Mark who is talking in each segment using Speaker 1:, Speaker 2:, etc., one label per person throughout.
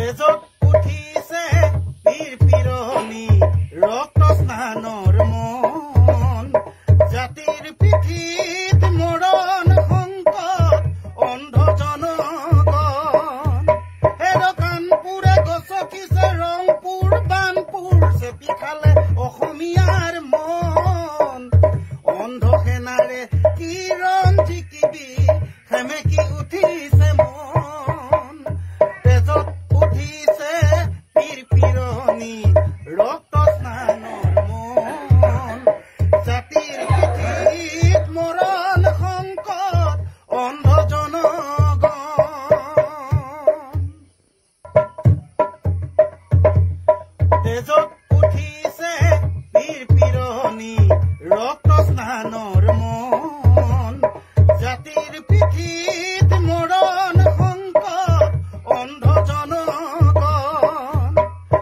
Speaker 1: তেজত উঠিছে বীৰ পিৰণি ৰক্ত স্নানৰ মন জাতিৰ পিঠিত মৰণ সংকট অন্ধ জনগণ হেৰ কাণপুৰে গছকিছে ৰংপুৰ বানপুৰ চেপি খালে অসমীয়াৰ মন অন্ধ সেনাৰে কিৰণ জিকিবি সেমেকি উঠিছে মন তেজত উঠিছে বীৰ পিৰণি ৰক্ত স্নানৰ মন জাতিৰ পিঠিত মৰণ সংকট অন্ধ জনগণ তেজত উঠিছে বীৰ পিৰণি ৰক্ত স্নানৰ মন জাতিৰ পিঠিত মৰণ সংকট অন্ধ জনগণ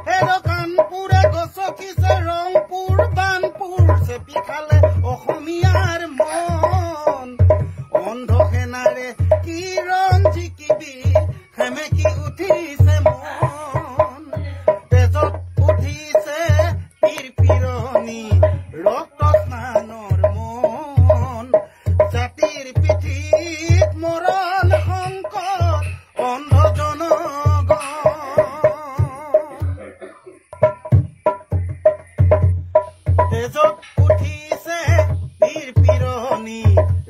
Speaker 1: হেৰ কাণপুৰে গছকিছে ৰংপুৰ বানপুৰ চেপি খালে অসমীয়াৰ মন অন্ধ সেনাৰে কিৰণ জিকিবি সেমেকি উঠিছে মন তেজত উঠিছে বীৰ পিৰণি ৰক্ত স্নানৰ মন জাতিৰ পিঠিত মৰণ সংকট অন্ধ জনগণ তেজত উঠিছে বীৰ পিৰণি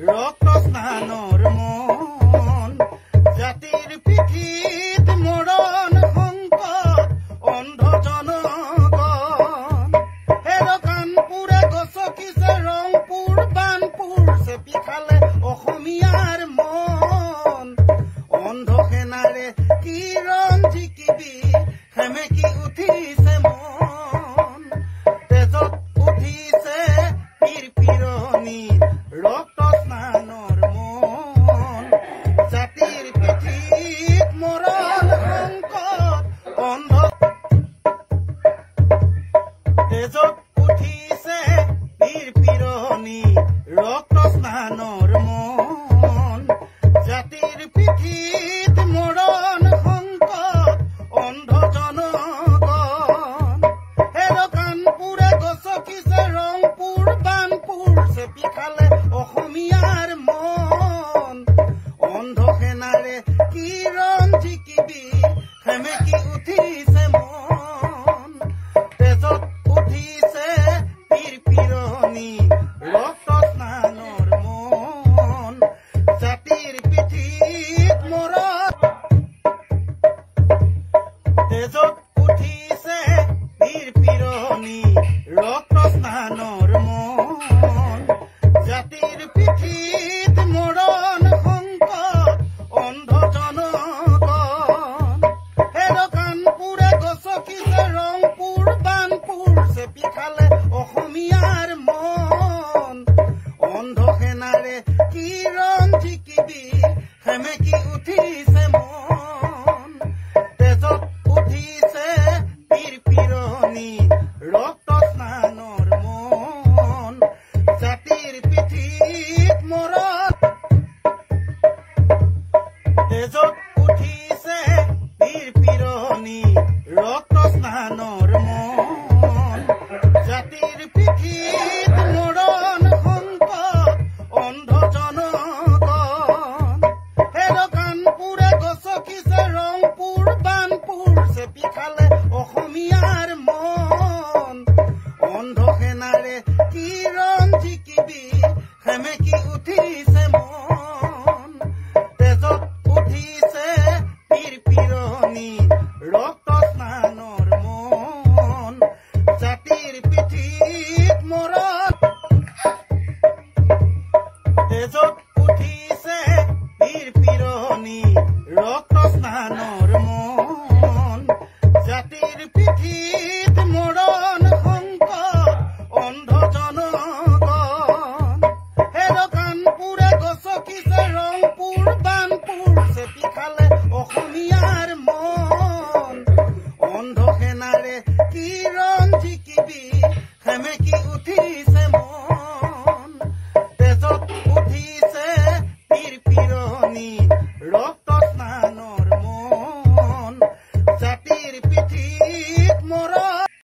Speaker 1: ৰক্ত স্নানৰ মন জাতিৰ পিঠিত মৰণ সংকট অন্ধ জনগণ হেৰ কাণপুৰে গছকিছে ৰংপুৰ বানপুৰ চেপি খালে অসমীয়াৰ মন অন্ধ সেনাৰে কিৰণ জিকিবি সেমেকি উঠিছে মন তেজত উঠিছে বীৰ পিৰণি ৰক্ত স্নানৰ মন জাতিৰ পিঠিত মৰণ সংকট অন্ধ তেজত উঠিছে বীৰ পিৰণি ৰক্ত স্নানৰ মন জাতিৰ পিঠিত মৰণ সংকট অন্ধ জনগণ হেৰ কাণপুৰে গছকিছে ৰংপুৰ বানপুৰ চেপি খালে অসমীয়াৰ মন অন্ধ সেনাৰে কিৰণ জিকিবি সেমেকি উঠিছে মন তেজত উঠিছে বীৰ পিৰণি ৰক্ত স্নানৰ মন জাতিৰ পিঠিত মৰণ তেজত উঠিছে বীৰ পিৰণি ৰক্ত স্নানৰ মন জাতিৰ পিঠিত মৰণ সংকট অন্ধ জনগণ হেৰ কাণপুৰে গছকিছে ৰংপুৰ বানপুৰ চেপি খালে অসমীয়াৰ মন অন্ধ সেনাৰে কিৰণ জিকিবি সেমেকি উঠিছে মন তেজত উঠিছে বীৰ পিৰণি ৰক্ত স্নানৰ মন জাতিৰ পিঠিত মৰণ তেজত উঠিছে বীৰ পিৰণি ৰক্ত স্নানৰ মন জাতিৰ পিঠিত মৰণ সংকট অন্ধ জনগণ হেৰ কাণপুৰে গছকিছে ৰংপুৰ বানপুৰ চেপি খালে অসমীয়াৰ মন অন্ধ সেনাৰে কিৰণ জিকিবি সেমেকি উঠিছে মন তেজত উঠিছে বীৰ পিৰণি ৰক্ত স্নানৰ মন জাতিৰ পিঠিত মৰণ তেজত উঠিছে বীৰ পিৰণি ৰক্ত স্নানৰ